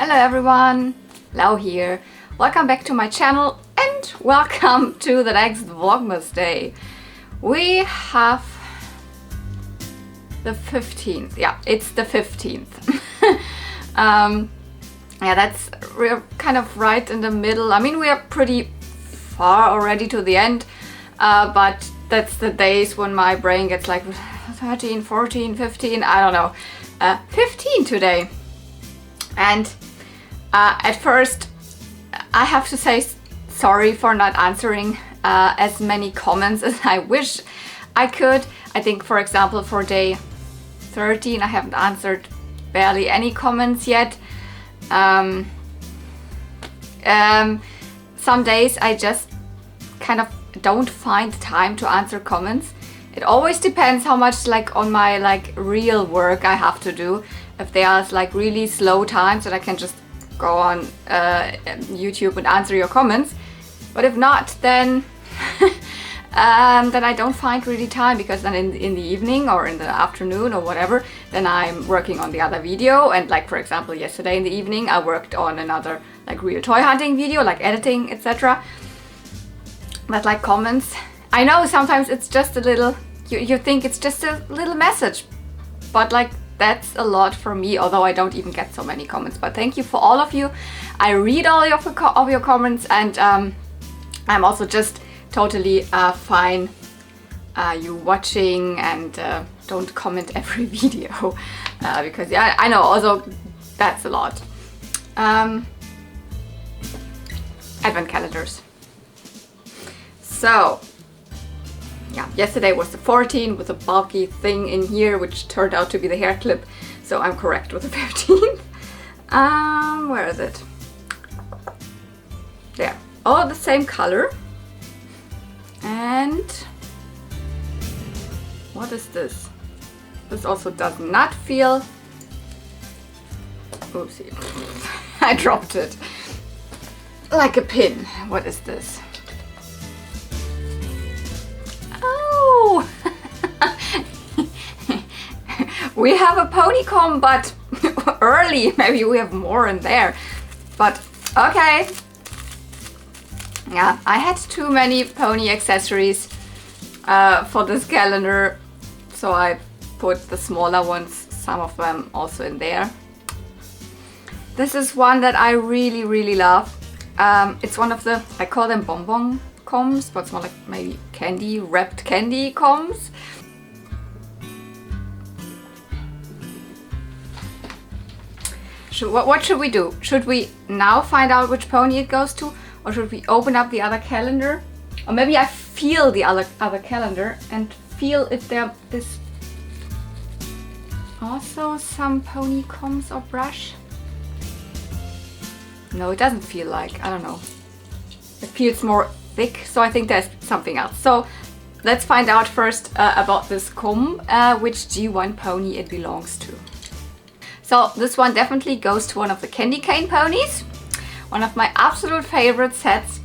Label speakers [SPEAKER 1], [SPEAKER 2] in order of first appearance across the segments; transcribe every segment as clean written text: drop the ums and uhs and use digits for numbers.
[SPEAKER 1] Hello everyone, Lau here. Welcome back to my channel and welcome to the next Vlogmas day. We have the 15th. Yeah, it's the 15th. Yeah, we're kind of right in the middle. I mean, we are pretty far already to the end, but that's the days when my brain gets like 13, 14, 15, I don't know. 15 today. And at first I have to say sorry for not answering as many comments as I wish I could. I think, for example, for day 13 I haven't answered barely any comments yet. Some days I just kind of don't find time to answer comments. It always depends how much on my real work I have to do. If there's really slow times that I can just go on YouTube and answer your comments, but if not, then then I don't find really time, because then in the evening or in the afternoon or whatever, then I'm working on the other video. And for example, yesterday in the evening I worked on another real toy hunting video, editing, etc. But comments, I know sometimes it's just a little, you think it's just a little message, but that's a lot for me, although I don't even get so many comments. But thank you for all of you. I read all of your comments, and I'm also just totally fine you watching and don't comment every video, because yeah, I know also that's a lot. Advent calendars. So yeah, yesterday was the 14th with a bulky thing in here, which turned out to be the hair clip, so I'm correct with the 15th. Where is it? There. All the same color. And what is this? This also does not feel... Oopsie. I dropped it. Like a pin. What is this? Oh! We have a pony comb, but early. Maybe we have more in there. But okay. Yeah, I had too many pony accessories for this calendar, so I put the smaller ones, some of them also in there. This is one that I really, really love. It's one of the, I call them bonbon combs, but it's more like maybe candy, wrapped candy combs. What should we do? Should we now find out which pony it goes to? Or should we open up the other calendar? Or maybe I feel the other calendar and feel if there is also some pony combs or brush. No, it doesn't feel like, I don't know. It feels more thick, so I think there's something else. So let's find out first about this comb, which G1 pony it belongs to. So this one definitely goes to one of the candy cane ponies. One of my absolute favorite sets,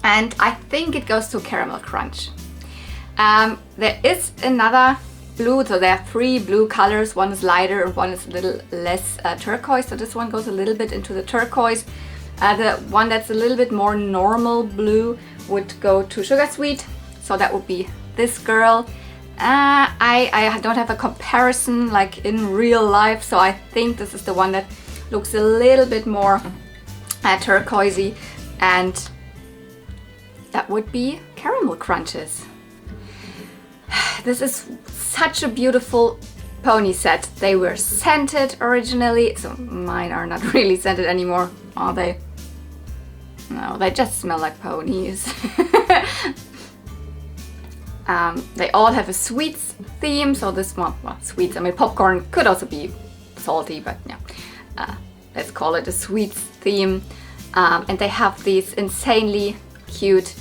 [SPEAKER 1] and I think it goes to Caramel Crunch. There is another blue, so there are three blue colors. One is lighter and one is a little less turquoise, so this one goes a little bit into the turquoise. The one that's a little bit more normal blue would go to Sugar Sweet, so that would be this girl. I don't have a comparison in real life, so I think this is the one that looks a little bit more turquoisey, and that would be Caramel Crunches. This is such a beautiful pony set. They were scented originally, so mine are not really scented anymore, are they? No, they just smell like ponies. They all have a sweets theme, so this one, well, sweets, I mean popcorn could also be salty, but yeah, let's call it a sweets theme. And they have these insanely cute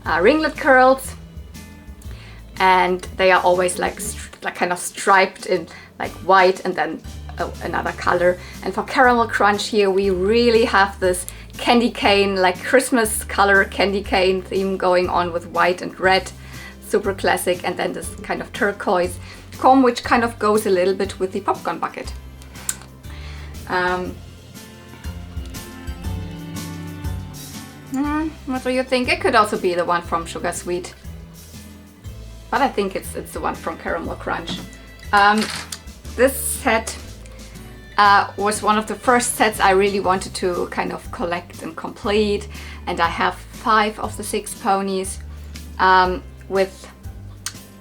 [SPEAKER 1] ringlet curls, and they are always kind of striped in white and then another color. And for Caramel Crunch here we really have this candy cane, Christmas color candy cane theme going on with white and red, super classic, and then this kind of turquoise comb, which kind of goes a little bit with the popcorn bucket. What do you think? It could also be the one from Sugar Sweet. But I think it's the one from Caramel Crunch. This set was one of the first sets I really wanted to kind of collect and complete. And I have 5 of the 6 ponies, with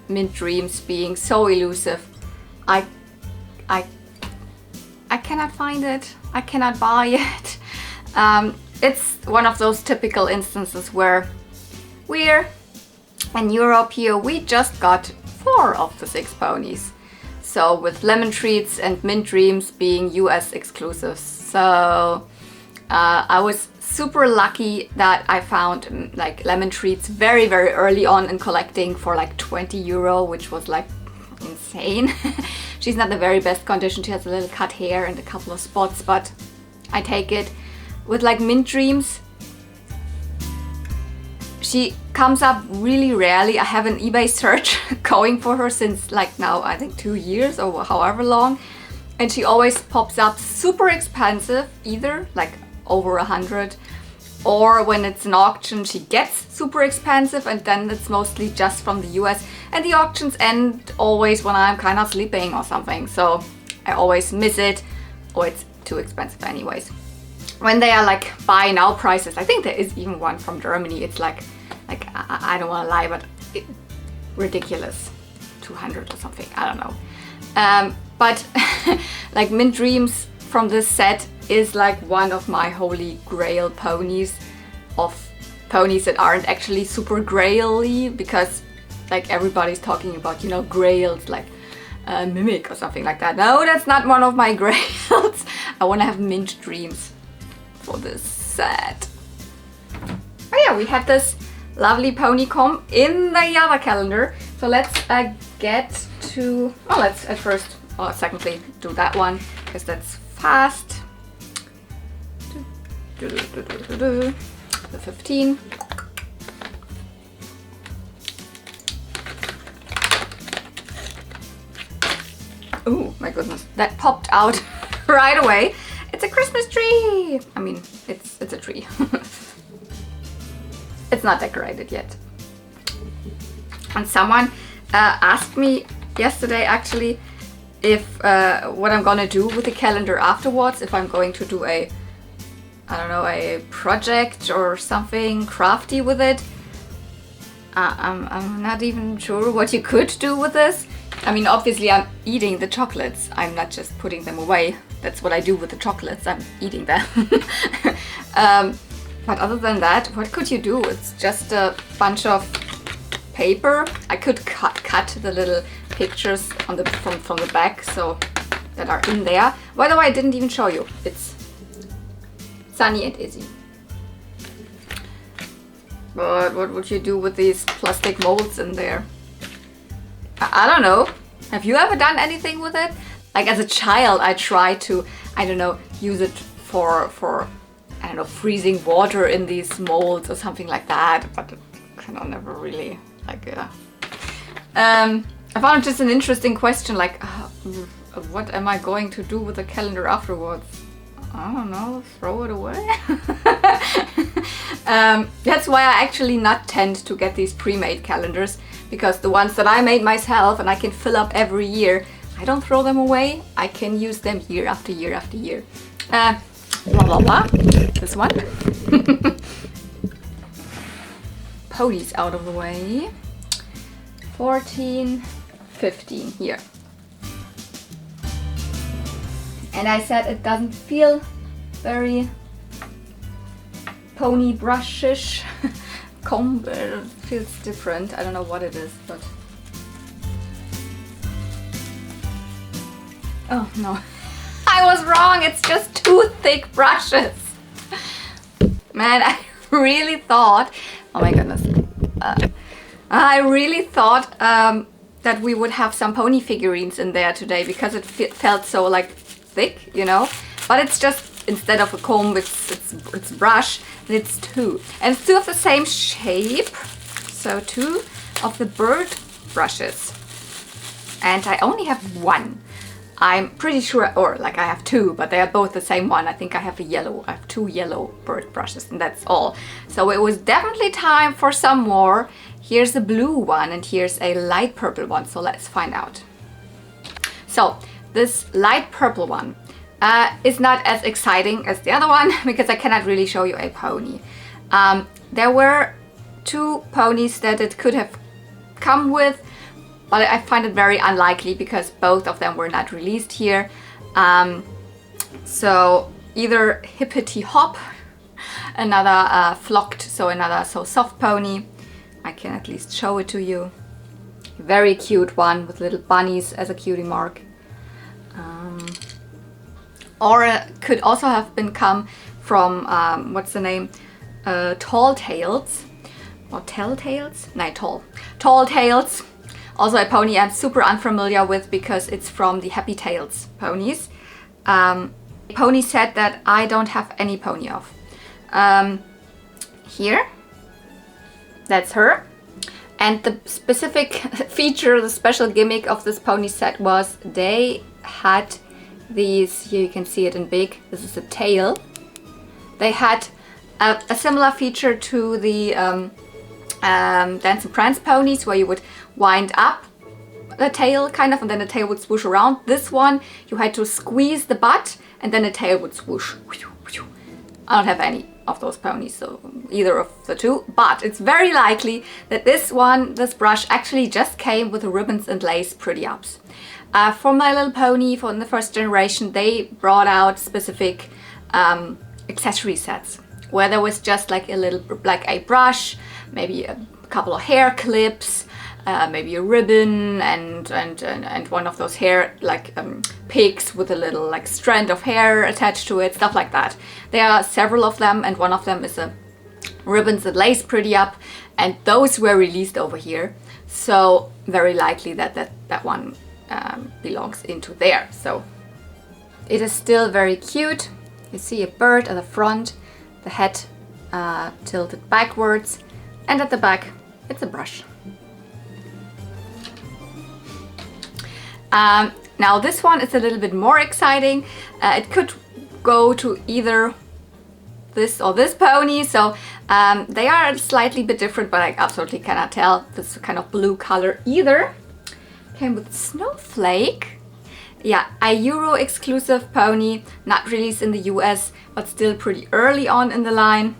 [SPEAKER 1] Mint Dreams being so elusive. I cannot find it. I cannot buy it. It's one of those typical instances where we're in Europe here, we just got 4 of the 6 ponies. So with Lemon Treats and Mint Dreams being US exclusives. So I was super lucky that I found like Lemon Treats very, very early on in collecting for like 20 euro, which was like insane. She's not the very best condition. She has a little cut hair and a couple of spots, but I take it. With like Mint Dreams, she comes up really rarely. I have an eBay search going for her since like now I think 2 years or however long, and she always pops up super expensive, either like over 100, or when it's an auction she gets super expensive, and then it's mostly just from the US, and the auctions end always when I'm kind of sleeping or something, so I always miss it, or it's too expensive anyways. When they are like buy now prices, I think there is even one from Germany, it's like I don't want to lie, but ridiculous, 200 or something, I don't know. But like Mint Dreams from this set is like one of my holy grail ponies, of ponies that aren't actually super graily, because like everybody's talking about, you know, grails like Mimic or something like that. No, that's not one of my grails. I want to have Mint Dreams for this set. Oh yeah, we had this lovely pony comb in the other calendar. So let's get to, well, let's at first, or secondly, do that one, because that's fast. The 15. Oh my goodness, that popped out right away. It's a Christmas tree! I mean, it's a tree. It's not decorated yet. And someone asked me yesterday actually if what I'm gonna do with the calendar afterwards, if I'm going to do a, I don't know, a project or something crafty with it. I'm not even sure what you could do with this. I mean, obviously I'm eating the chocolates. I'm not just putting them away. That's what I do with the chocolates. I'm eating them. But other than that, what could you do? It's just a bunch of paper. I could cut the little pictures on the from the back, so that are in there. By the way, I didn't even show you. It's Sunny and Izzy. But what would you do with these plastic molds in there? I don't know. Have you ever done anything with it? Like as a child, I tried to, I don't know, use it for I don't know, freezing water in these molds or something like that, but kind of never really like. I found it just an interesting question, like, what am I going to do with the calendar afterwards? I don't know, throw it away. That's why I actually not tend to get these pre-made calendars, because the ones that I made myself and I can fill up every year, I don't throw them away. I can use them year after year after year. Blah blah blah. This one. Ponies out of the way. 14, 15 here. And I said it doesn't feel very pony brushish. Comb feels different. I don't know what it is, but oh no. I was wrong, it's just 2 thick brushes. Man, I really thought, oh my goodness, I really thought that we would have some pony figurines in there today, because it felt so like thick, you know, but it's just, instead of a comb, it's brush, and it's 2. And it's 2 of the same shape, so 2 of the bird brushes. And I only have 1. I'm pretty sure, or like I have two, but they are both the same one. I think I have I have two yellow bird brushes, and that's all. So it was definitely time for some more. Here's a blue one and here's a light purple one, so let's find out. So this light purple one is not as exciting as the other one because I cannot really show you a pony. There were two ponies that it could have come with, but I find it very unlikely because both of them were not released here. So either Hippity Hop, another flocked, so another so soft pony. I can at least show it to you. Very cute one with little bunnies as a cutie mark. Or it could also have been come from, what's the name? Tall Tails. Or Telltales? No, Tall Tails. Also a pony I'm super unfamiliar with because it's from the Happy Tails ponies. A pony set that I don't have any pony of. Here. That's her. And the specific feature, the special gimmick of this pony set was they had these, here you can see it in big, this is a tail. They had a similar feature to the Dance and Prance ponies where you would wind up the tail kind of and then the tail would swoosh around. This one you had to squeeze the butt and then the tail would swoosh. I don't have any of those ponies, so either of the two, but it's very likely that this brush actually just came with the ribbons and lace pretty ups. For My Little Pony, from the first generation, they brought out specific accessory sets where there was just like a brush, maybe a couple of hair clips, maybe a ribbon and one of those hair picks with a little like strand of hair attached to it, stuff like that. There are several of them and one of them is a ribbons that lace pretty up, and those were released over here. So very likely that one belongs into there. So it is still very cute. You see a bird at the front, the head tilted backwards, and at the back it's a brush. Now this one is a little bit more exciting. It could go to either this or this pony, so they are slightly bit different, but I absolutely cannot tell. This kind of blue color either. Came with Snowflake. Yeah, a Euro exclusive pony, not released in the US, but still pretty early on in the line.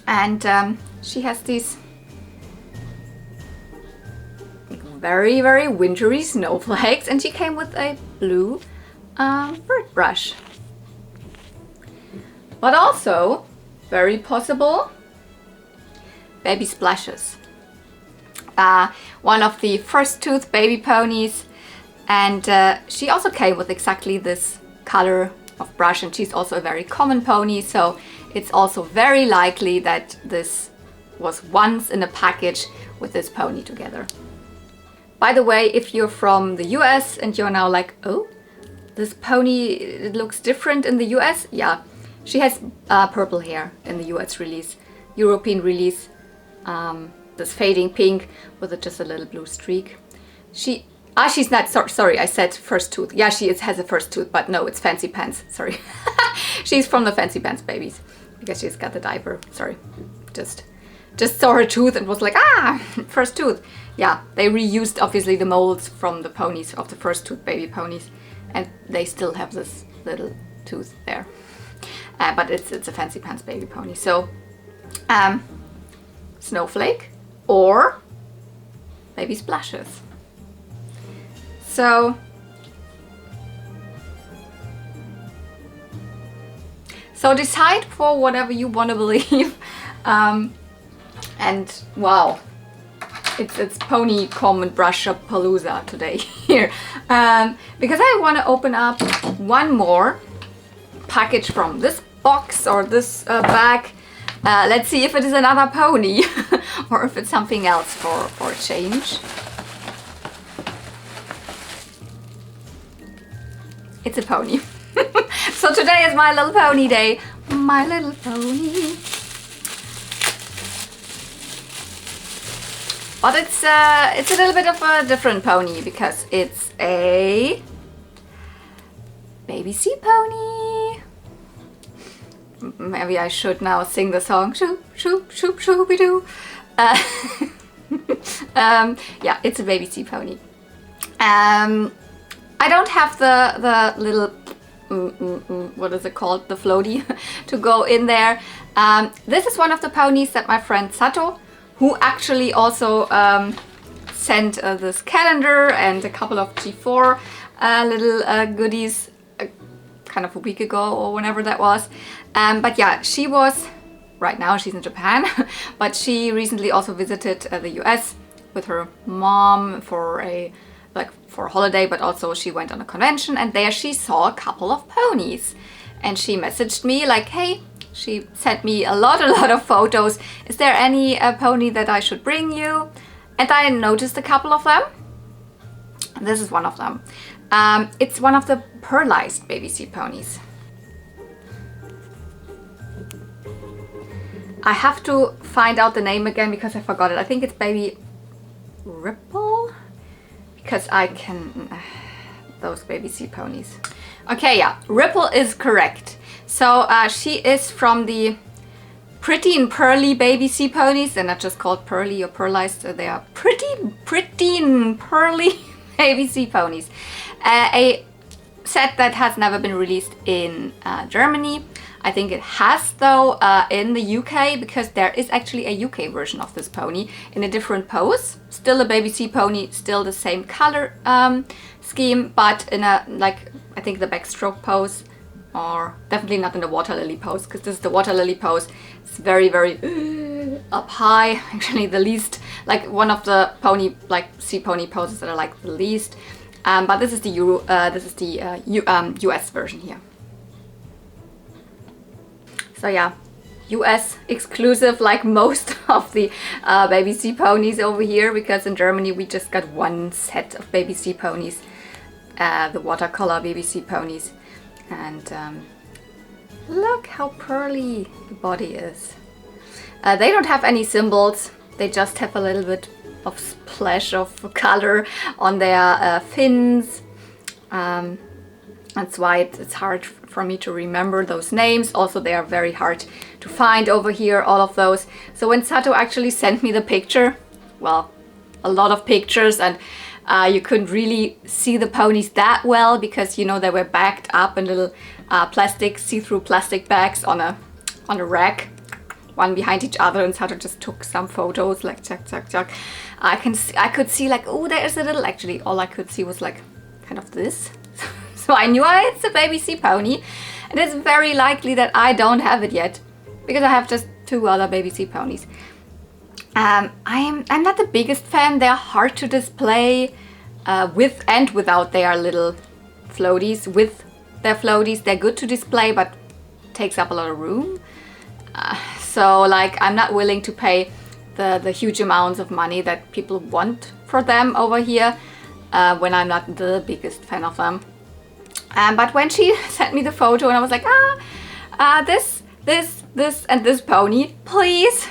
[SPEAKER 1] And she has these very, very wintry snowflakes, and she came with a blue bird brush. But also, very possible, baby splashes. One of the first tooth baby ponies, and she also came with exactly this color of brush, and she's also a very common pony, so it's also very likely that this was once in a package with this pony together. By the way, if you're from the US and you're now like, oh, this pony, it looks different in the US. Yeah, she has purple hair in the US release, European release, this fading pink with just a little blue streak. She's not, sorry, I said first tooth. Yeah, she has a first tooth, but no, it's Fancy Pants, sorry. She's from the Fancy Pants babies because she's got the diaper, sorry. Just saw her tooth and was like, first tooth. Yeah, they reused obviously the molds from the ponies of the first tooth baby ponies, and they still have this little tooth there. But it's a Fancy Pants baby pony. So, Snowflake or baby splashes. So decide for whatever you want to believe. And wow, it's pony comb and brush up palooza today here, because I want to open up one more package from this box or this bag. Let's see if it is another pony or if it's something else for a change. It's a pony. So today is My Little Pony day. My Little Pony. But it's a little bit of a different pony because it's a baby sea pony. Maybe I should now sing the song. Shoop, shoop, shoop, shooby-doo. Yeah, it's a baby sea pony. I don't have the little, what is it called? The floaty to go in there. This is one of the ponies that my friend Sato, who actually also sent this calendar and a couple of G4 little goodies kind of a week ago or whenever that was. But yeah, she was, right now she's in Japan, but she recently also visited the US with her mom for a holiday, but also she went on a convention, and there she saw a couple of ponies. And she messaged me like, hey, she sent me a lot of photos. Is there any pony that I should bring you? And I noticed a couple of them. This is one of them. It's one of the pearlized baby sea ponies. I have to find out the name again because I forgot it. I think it's baby Ripple, because I can, those baby sea ponies. Okay, yeah, Ripple is correct. So she is from the Pretty and Pearly baby sea ponies. They're not just called pearly or pearlized, they are pretty and pearly baby sea ponies. A set that has never been released in Germany. I think it has though in the UK, because there is actually a UK version of this pony in a different pose. Still a baby sea pony, still the same color scheme, but in a, like, I think the backstroke pose, or definitely not in the water lily pose, because this is the water lily pose. It's very up high, actually the least, like one of the pony, like sea pony poses that I like the least. But this is the US version here. So yeah, US exclusive, like most of the baby sea ponies over here, because in Germany we just got one set of baby sea ponies, the watercolor baby sea ponies. And look how pearly the body is. They don't have any symbols, they just have a little bit of splash of color on their fins. That's why it's hard for me to remember those names. Also, they are very hard to find over here, all of those. So when Sato actually sent me the picture, well, a lot of pictures, and you couldn't really see the ponies that well because, you know, they were backed up in little plastic, see-through plastic bags on a rack, one behind each other, and Sato just took some photos, like chuck. I could see like, oh, there's a little, actually all I could see was like kind of this. So I knew it's a baby sea pony, and it's very likely that I don't have it yet, because I have just 2 other baby sea ponies. I'm not the biggest fan. They're hard to display with and without their little floaties. With their floaties, they're good to display, but takes up a lot of room. So like, I'm not willing to pay the huge amounts of money that people want for them over here, when I'm not the biggest fan of them. But when she sent me the photo and I was like, this and this pony, please.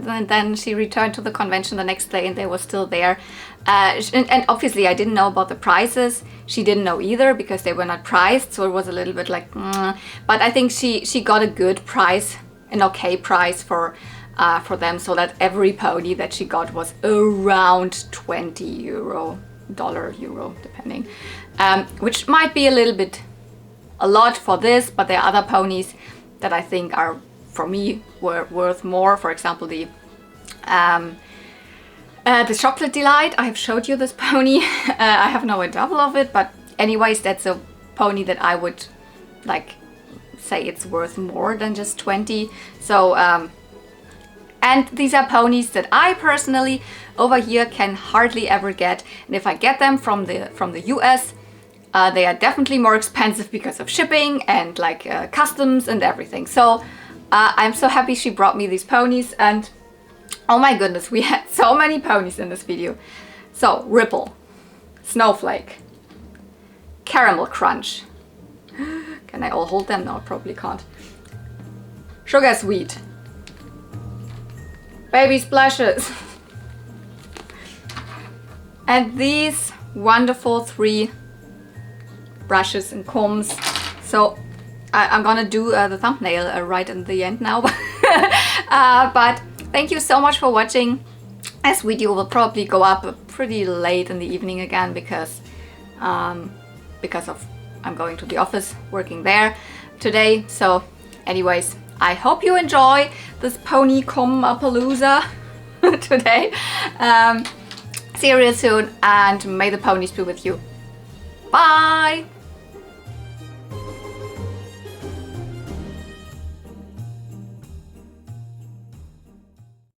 [SPEAKER 1] And then she returned to the convention the next day and they were still there. And obviously I didn't know about the prices. She didn't know either because they were not priced. So it was a little bit like, But I think she got a good price, an okay price for them, so that every pony that she got was around 20 euro, dollar, euro, depending. Which might be a lot for this, but there are other ponies that I think are, for me, were worth more. For example, the Chocolate Delight. I have showed you this pony. I have now a double of it, but anyways, that's a pony that I would like say it's worth more than just 20. So and these are ponies that I personally over here can hardly ever get, and if I get them from the US, they are definitely more expensive because of shipping and like customs and everything. So I'm so happy she brought me these ponies, and oh my goodness, we had so many ponies in this video. So Ripple, Snowflake, Caramel Crunch. Can I all hold them? No, I probably can't. Sugar Sweet, Baby Splashes, and these wonderful 3 brushes and combs. So I'm gonna do the thumbnail right in the end now. But thank you so much for watching. This video will probably go up pretty late in the evening again because of I'm going to the office, working there today. So anyways, I hope you enjoy this pony palooza today. See you real soon, and may the ponies be with you. Bye!